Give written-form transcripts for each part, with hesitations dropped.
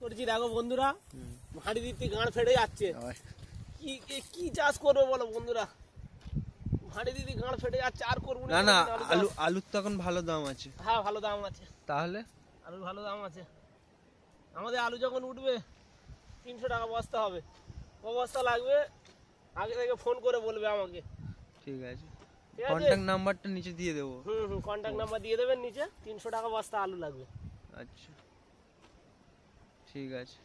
করছি দেখো বন্ধুরা, ভাঁড়ি দিতে গাঁড় ফেটে যাচ্ছে। কি চাষ করবে বলো বন্ধুরা, ভাঁড়ি দিতে গাঁড় ফেটে যাচ্ছে, আর করবো না না। আলুর তো এখন ভালো দাম আছে। হ্যাঁ ভালো দাম আছে, তাহলে আলুর ভালো দাম আছে। আমাদের আলু যখন উঠবে 300 টাকা বস্তা হবে। ক বস্তা লাগবে আগে থেকে ফোন করে বলবে আমাকে। ঠিক আছে, ঠিক আছে, কন্ট্যাক্ট নাম্বারটা নিচে দিয়ে দেবো। কন্ট্যাক্ট নাম্বার দিয়ে দেবেন নিচে। 300 টাকা বস্তা আলু লাগবে। আচ্ছা ঠিক আছে।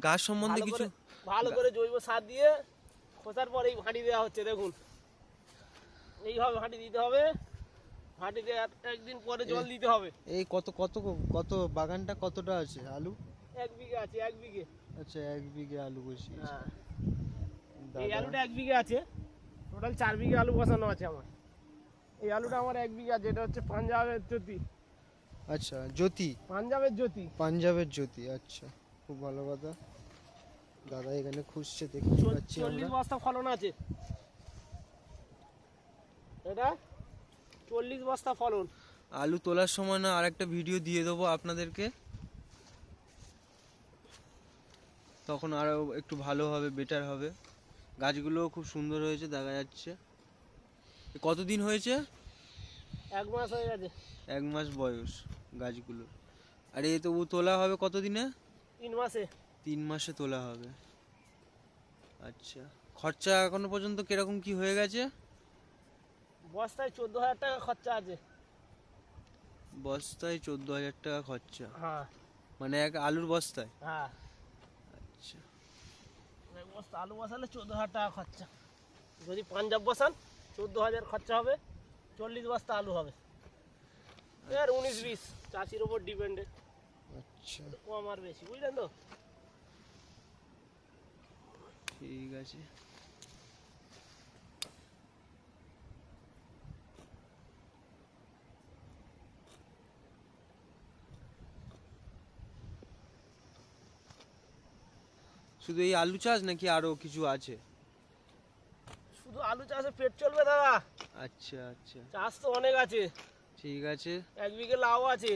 গাছ সম্বন্ধে কিছু ভালো করে জৈব সার দিয়ে খোসার পরেই ভাঁটি দেওয়া হচ্ছে। দেখুন এইভাবে ভাঁটি দিতে হবে, ভাঁটিতে একদিন পরে জল দিতে হবে। এই কত কত কত বাগানটা কতটা আছে আলু? 1 বিঘে আছে, 1 বিঘে। আচ্ছা 1 বিঘে আলু বসিয়েছে। হ্যাঁ, এই আলুটা 1 বিঘে আছে, টোটাল 4 বিঘে আলু বসানো আছে আমার। এই আলুটা আমার 1 বিঘে আছে, এটা হচ্ছে পাঞ্জাবের জ্যোতি। আচ্ছা জ্যোতি, পাঞ্জাবের জ্যোতি, পাঞ্জাবের জ্যোতি। আচ্ছা খুব ভালো কথা। দাদা এখানে খুঁজছে, দেখতে পাচ্ছি 40 বস্তা ফলন আছে। এটা 40 বস্তা ফলন। আলু তোলার সময় না আরেকটা ভিডিও দিয়ে দেবো আপনাদেরকে, তখন আরো একটু ভালো হবে, বেটার হবে। গাছগুলো খুব সুন্দর হয়েছে দেখা যাচ্ছে। কতদিন হয়েছে? 1 মাস হয়ে গেছে। 1 মাস বয়স গাছগুলো। আর এই তবু তোলা হবে কতদিনে? 3 মাসে। 3 মাসে তোলা হবে। আচ্ছা, খরচা এখনো পর্যন্ত কিরকম কি হয়ে গেছে? বস্তায় 14,000 টাকা খরচা আছে। বস্তায় 14,000 টাকা খরচা? হ্যাঁ। মানে এক আলুর বস্তায়? হ্যাঁ। আচ্ছা, এক বস্তা আলু বসালে 14,000 টাকা খরচা। যদি পাঞ্জাব বসান 14,000 খরচা হবে, 40 বস্তা আলু হবে। এর 19-20 চাষির উপর ডিপেন্ডেড। আচ্ছা কম আর বেশি, বুঝলেন তো? ঠিক আছে। শুধু এই আলু চাষ নাকি আরো কিছু আছে? শুধু আলু চাষে পেট চলবে দাদা? আচ্ছা আচ্ছা, চাষ তো অনেক আছে। ঠিক আছে। 1 বিঘে লাউ আছে।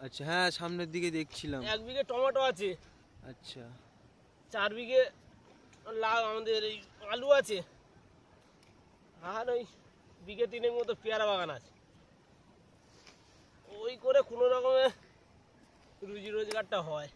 আচ্ছা হ্যাঁ, সামনের দিকে দেখছিলাম। 1 বিঘে টমেটো আছে। আচ্ছা 4 বিঘে লাউ আমাদের এই আলু আছে। আর ওই বিঘে 3 মতো পেয়ারা বাগান আছে। ওই করে কোনো রকমে রুজি রোজগারটা হয়।